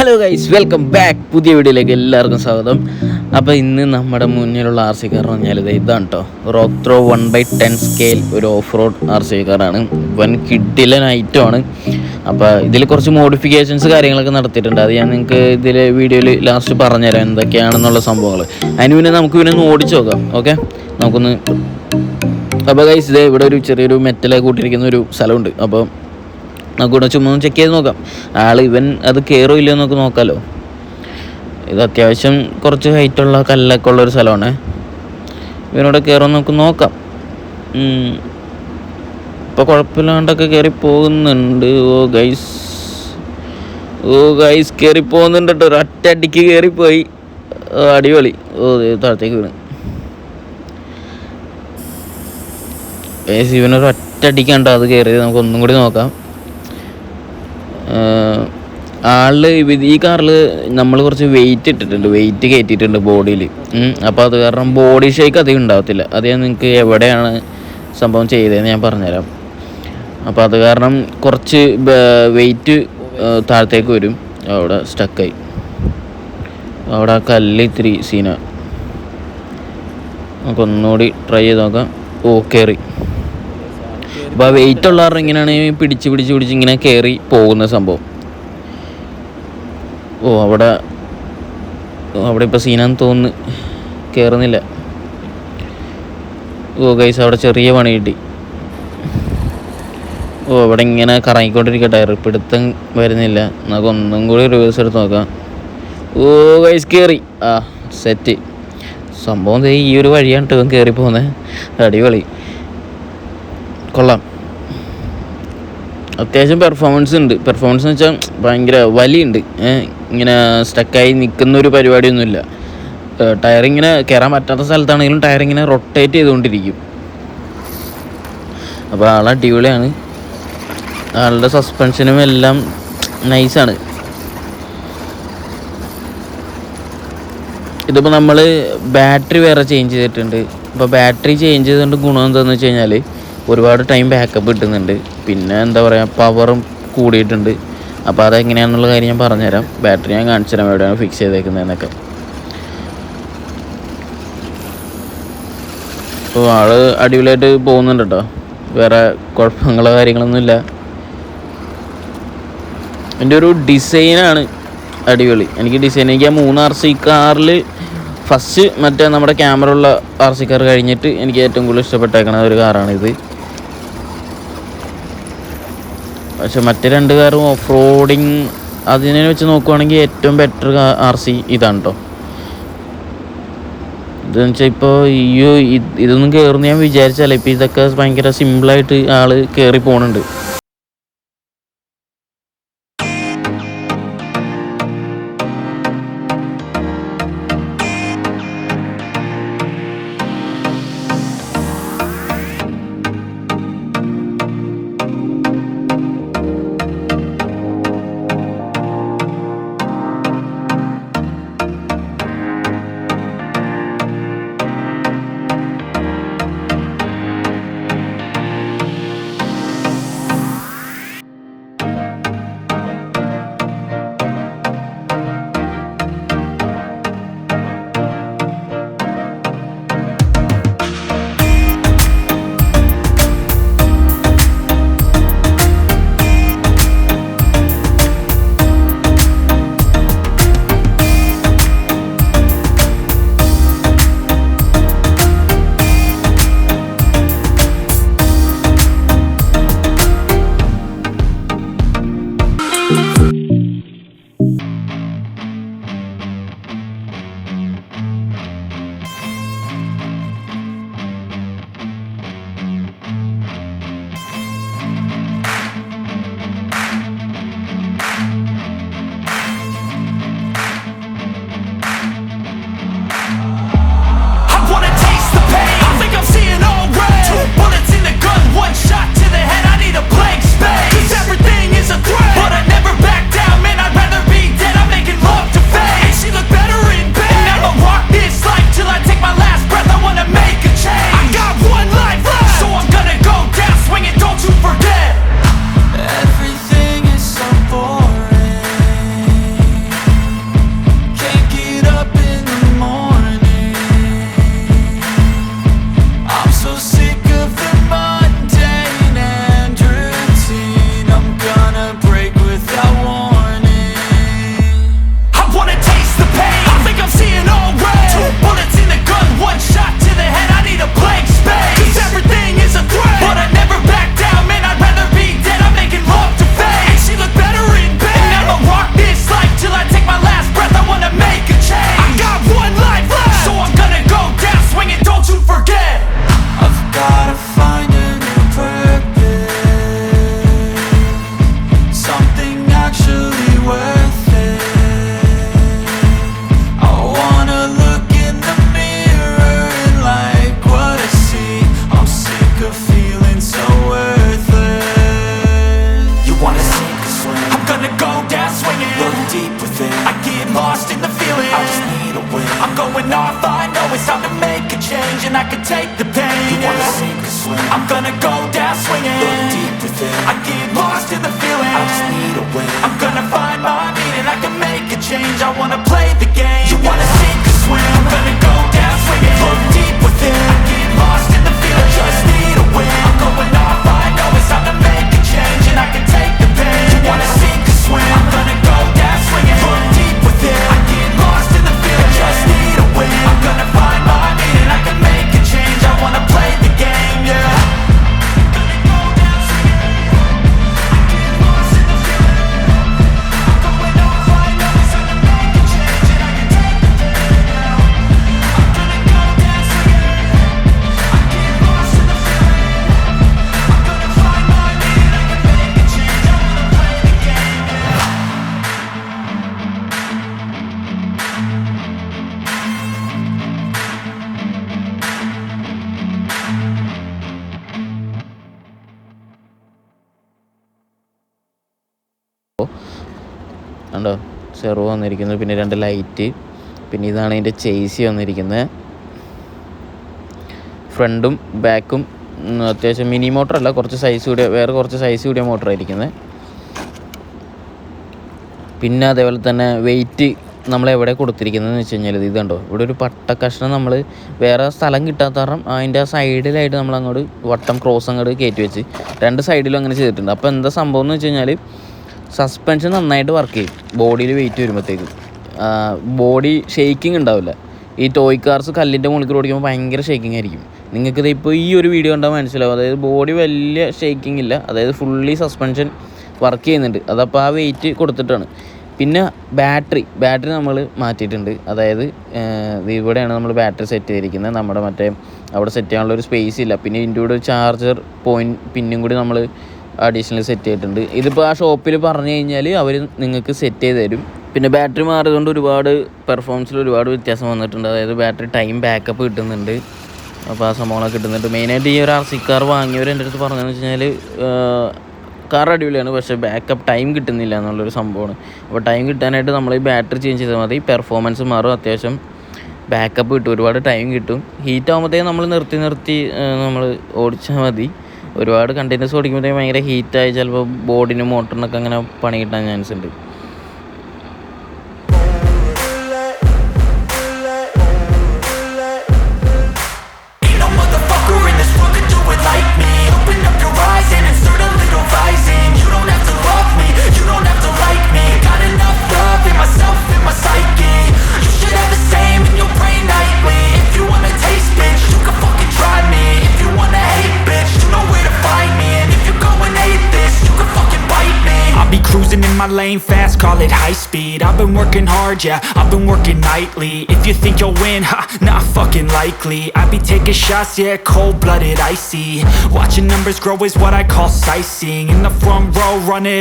Hello guys, welcome back. പുതിയ വീഡിയോയിലേക്ക് എല്ലാവർക്കും സ്വാഗതം. അപ്പോൾ ഇന്ന് നമ്മുടെ മുന്നിലുള്ള ആർ സി കാർ എന്ന് പറഞ്ഞാൽ ഇതാണ് കേട്ടോ. റോക്ക് ത്രോ 1/10 സ്കെയിൽ ഒരു ഓഫ് റോഡ് ആർ സി കാറാണ്. വൻ കിഡിലൻ ഐറ്റമാണ്. അപ്പോൾ ഇതിൽ കുറച്ച് മോഡിഫിക്കേഷൻസ് കാര്യങ്ങളൊക്കെ നടത്തിയിട്ടുണ്ട്. അത് ഞാൻ നിങ്ങൾക്ക് ഇതിൽ വീഡിയോയിൽ ലാസ്റ്റ് പറഞ്ഞുതരാം എന്തൊക്കെയാണെന്നുള്ള സംഭവങ്ങൾ. അതിന് പിന്നെ നമുക്ക് പിന്നെ ഒന്ന് ഓടിച്ച് നോക്കാം. ഓക്കെ, നമുക്കൊന്ന്. അപ്പോൾ ഗൈസ്, ഇതേ ഇവിടെ ഒരു ചെറിയൊരു മെറ്റലൊക്കെ കൂട്ടിയിരിക്കുന്ന ഒരു സ്ഥലമുണ്ട്. അപ്പോൾ നമുക്കിവിടെ ചുമ്മാ ചെക്ക് ചെയ്ത് നോക്കാം. ഇവൻ അത് കയറോ ഇല്ലയോ എന്നൊക്കെ നോക്കാമല്ലോ. ഇത് അത്യാവശ്യം കുറച്ച് ഹൈറ്റുള്ള കല്ലൊക്കെ ഉള്ളൊരു സ്ഥലമാണ്. ഇവനോട് കയറുമെന്ന് നമുക്ക് നോക്കാം. ഇപ്പോൾ കുഴപ്പമില്ലാണ്ടൊക്കെ കയറി പോകുന്നുണ്ട്. ഓ ഗൈസ് കയറി പോകുന്നുണ്ട് കേട്ടോ. ഒരൊറ്റടിക്ക് കയറിപ്പോയി. അടിപൊളി. താഴത്തേക്ക് വീണ്. ഗൈസ് ഇവനൊരു ഒറ്റടിക്കാണ്ടോ അത് കയറിയത്. നമുക്ക് ഒന്നും കൂടി നോക്കാം. ഈ കാറിൽ നമ്മൾ കുറച്ച് വെയിറ്റ് കയറ്റിയിട്ടുണ്ട് ബോഡിയിൽ. അപ്പോൾ അത് കാരണം ബോഡി ഷേക്ക് അധികം ഉണ്ടാകത്തില്ല. അത് ഞാൻ നിങ്ങൾക്ക് എവിടെയാണ് സംഭവം ചെയ്തതെന്ന് ഞാൻ പറഞ്ഞുതരാം. അപ്പോൾ അത് കാരണം കുറച്ച് വെയിറ്റ് താഴത്തേക്ക് വരും. അവിടെ സ്റ്റക്കായി. അവിടെ ആ കല്ല് ഇത്തിരി സീന. നമുക്കൊന്നുകൂടി ട്രൈ ചെയ്ത് നോക്കാം. കയറി. അപ്പോൾ ആ വെയിറ്റ് ഉള്ള കാരണം ഇങ്ങനെയാണ് പിടിച്ച് ഇങ്ങനെ കയറി പോകുന്ന സംഭവം. അവിടെ ഇപ്പോൾ സീനാന്ന് തോന്നുന്നു. കയറുന്നില്ല. ഗൈസ് അവിടെ ചെറിയ പണി കിട്ടി. അവിടെ ഇങ്ങനെ കറങ്ങിക്കൊണ്ടിരിക്കുക. ടയർ പിടുത്തം വരുന്നില്ല. നമുക്ക് ഒന്നും കൂടി റിവേഴ്സ് എടുത്ത് നോക്കാം. ഗൈസ് കയറി. സെറ്റ് സംഭവം. ഈ ഒരു വഴിയാണ് കേട്ടോ കയറി പോകുന്നത്. അടിപൊളി, കൊള്ളാം. അത്യാവശ്യം പെർഫോമൻസ് ഉണ്ട്. പെർഫോമൻസ് എന്ന് വെച്ചാൽ ഭയങ്കര വലിയുണ്ട്. ഇങ്ങനെ സ്റ്റക്കായി നിൽക്കുന്ന ഒരു പരിപാടിയൊന്നുമില്ല. ടയറിങ്ങനെ കയറാൻ പറ്റാത്ത സ്ഥലത്താണെങ്കിലും ടയറിങ്ങനെ റൊട്ടേറ്റ് ചെയ്തുകൊണ്ടിരിക്കും. അപ്പോൾ അടിപൊളിയാണ്. ആളുടെ സസ്പെൻഷനും എല്ലാം നൈസാണ്. ഇതിപ്പോൾ നമ്മൾ ബാറ്ററി വേറെ ചേഞ്ച് ചെയ്തിട്ടുണ്ട്. അപ്പോൾ ബാറ്ററി ചേഞ്ച് ചെയ്തുകൊണ്ട് ഗുണം എന്താണെന്ന് വെച്ച് കഴിഞ്ഞാൽ ഒരുപാട് ടൈം ബാക്കപ്പ് കിട്ടുന്നുണ്ട്. പിന്നെ എന്താ പറയുക, പവറും കൂടിയിട്ടുണ്ട്. അപ്പോൾ അതെങ്ങനെയാണെന്നുള്ള കാര്യം ഞാൻ പറഞ്ഞുതരാം. ബാറ്ററി ഞാൻ കാണിച്ചു തരാം എവിടെയാണ് ഫിക്സ് ചെയ്തേക്കുന്നതെന്നൊക്കെ. അപ്പോൾ അടിപൊളിയായിട്ട് പോകുന്നുണ്ട് കേട്ടോ. വേറെ കുഴപ്പങ്ങളോ കാര്യങ്ങളൊന്നുമില്ല. എൻ്റെ ഒരു ഡിസൈനാണ് അടിപൊളി. എനിക്ക് ആ 3 ആർ സി കാറിൽ ഫസ്റ്റ് മറ്റേ നമ്മുടെ ക്യാമറ ഉള്ള ആർ സി കാർ കഴിഞ്ഞിട്ട് എനിക്ക് ഏറ്റവും കൂടുതൽ ഇഷ്ടപ്പെട്ടേക്കണ ഒരു കാറാണിത്. പക്ഷെ മറ്റേ 2 കാറും ഓഫ് റോഡിങ് അതിനെ വെച്ച് നോക്കുവാണെങ്കിൽ ഏറ്റവും ബെറ്റർ ആർ സി ഇതാണ് കേട്ടോ. ഇതെന്ന് വെച്ചാൽ ഇപ്പോൾ ഇതൊന്നും കയറുന്ന ഞാൻ വിചാരിച്ചല്ല. ഇപ്പോൾ ഇതൊക്കെ ഭയങ്കര സിമ്പിളായിട്ട് ആൾ കയറി പോകുന്നുണ്ട്. win. I'm going off, I know it's time to make a change, and I can take the pain. You wanna sink or swim? I'm gonna go down swinging. Look deep within. I get lost in the feeling. I just need a win. I'm gonna find my meaning. I can make a change. I wanna play the game. You wanna sink or swim? I'm gonna go down swinging. Look deep within. I get lost in the feeling. I just need a win. I'm going off, I know it's time to make a change, and I can take the pain. You wanna sink or swim? I'm gonna go down swinging. Look deep within. I get lost in the feeling. I just need a win. I'm gonna find my meaning. I can make a change. I wanna play the game, yeah. കണ്ടോ, serve വന്നിരിക്കുന്നത്, പിന്നെ 2 light, പിന്നെ ഇതാണ് അതിൻ്റെ ചേസി വന്നിരിക്കുന്നത്. ഫ്രണ്ടും ബാക്കും അത്യാവശ്യം മിനി മോട്ടറല്ല, കുറച്ച് സൈസ് കൂടിയ, വേറെ കുറച്ച് സൈസ് കൂടിയ മോട്ടറായിരിക്കുന്നത്. പിന്നെ അതേപോലെ തന്നെ വെയിറ്റ് നമ്മളെവിടെ കൊടുത്തിരിക്കുന്നതെന്ന് വെച്ച് കഴിഞ്ഞാൽ ഇത് കണ്ടോ, ഇവിടെ ഒരു പട്ട കഷ്ണം നമ്മൾ വേറെ സ്ഥലം കിട്ടാത്ത കാരണം അതിൻ്റെ ആ സൈഡിലായിട്ട് നമ്മൾ അങ്ങോട്ട് വട്ടം ക്രോസ് അങ്ങോട്ട് കയറ്റി വെച്ച് 2 സൈഡിലും അങ്ങനെ ചെയ്തിട്ടുണ്ട്. അപ്പോൾ എന്താ സംഭവം എന്ന് വെച്ച് കഴിഞ്ഞാൽ സസ്പെൻഷൻ നന്നായിട്ട് വർക്ക് ചെയ്യും. ബോഡിയിൽ വെയിറ്റ് വരുമ്പോഴത്തേക്കും ബോഡി ഷെയ്ക്കിങ് ഉണ്ടാവില്ല. ഈ ടോയ് കാർസ് കല്ലിൻ്റെ മുകളിൽ ഓടിക്കുമ്പോൾ ഭയങ്കര ഷേക്കിംഗ് ആയിരിക്കും. നിങ്ങൾക്കിത് ഇപ്പോൾ ഈ ഒരു വീഡിയോ കണ്ടാൽ മനസ്സിലാവും. അതായത് ബോഡി വലിയ ഷേക്കിംഗ് ഇല്ല, അതായത് ഫുള്ളി സസ്പെൻഷൻ വർക്ക് ചെയ്യുന്നുണ്ട്. അതപ്പോൾ ആ വെയിറ്റ് കൊടുത്തിട്ടാണ്. പിന്നെ ബാറ്ററി നമ്മൾ മാറ്റിയിട്ടുണ്ട്. അതായത് ഇവിടെയാണ് നമ്മൾ ബാറ്ററി സെറ്റ് ചെയ്തിരിക്കുന്നത്. നമ്മുടെ മറ്റേ അവിടെ സെറ്റ് ചെയ്യാനുള്ള ഒരു സ്പേസ് ഇല്ല. പിന്നെ ഇതിൻ്റെ കൂടെ ഒരു ചാർജർ പിന്നും കൂടി നമ്മൾ അഡീഷണൽ സെറ്റ് ചെയ്തിട്ടുണ്ട്. ഇതിപ്പോൾ ആ ഷോപ്പിൽ പറഞ്ഞു കഴിഞ്ഞാൽ അവർ നിങ്ങൾക്ക് സെറ്റ് ചെയ്ത് തരും. പിന്നെ ബാറ്ററി മാറിയതുകൊണ്ട് ഒരുപാട് പെർഫോമൻസിൽ ഒരുപാട് വ്യത്യാസം വന്നിട്ടുണ്ട്. അതായത് ബാറ്ററി ടൈം ബാക്കപ്പ് കിട്ടുന്നുണ്ട്. അപ്പോൾ ആ സംഭവങ്ങളൊക്കെ കിട്ടുന്നുണ്ട്. മെയിനായിട്ട് ഈ ഒരു RC കാർ വാങ്ങിയവർ എൻ്റെ അടുത്ത് പറഞ്ഞതെന്ന് വെച്ച് കഴിഞ്ഞാൽ കാർ അടിപൊളിയാണ്, പക്ഷേ ബാക്കപ്പ് ടൈം കിട്ടുന്നില്ല എന്നുള്ളൊരു സംഭവമാണ്. അപ്പോൾ ടൈം കിട്ടാനായിട്ട് നമ്മൾ ഈ ബാറ്ററി ചേഞ്ച് ചെയ്താൽ മതി, പെർഫോമൻസ് മാറും, അത്യാവശ്യം ബാക്കപ്പ് കിട്ടും, ഒരുപാട് ടൈം കിട്ടും. ഹീറ്റ് ആകുമ്പോഴത്തേക്കും നമ്മൾ നിർത്തി നമ്മൾ ഓടിച്ചാൽ മതി. ഒരുപാട് കണ്ടിന്യൂസ് ഓടിക്കുമ്പോഴത്തേക്കും ഭയങ്കര ഹീറ്റായി ചിലപ്പോൾ ബോഡിനും മോട്ടറിനൊക്കെ അങ്ങനെ പണി കിട്ടാൻ ചാൻസ് ഉണ്ട്. Cruising in my lane fast, call it high speed. I've been working hard, yeah, I've been working nightly. If you think you'll win, ha, not fucking likely. I be taking shots, yeah, cold-blooded, icy. Watching numbers grow is what I call sightseeing. In the front row, run it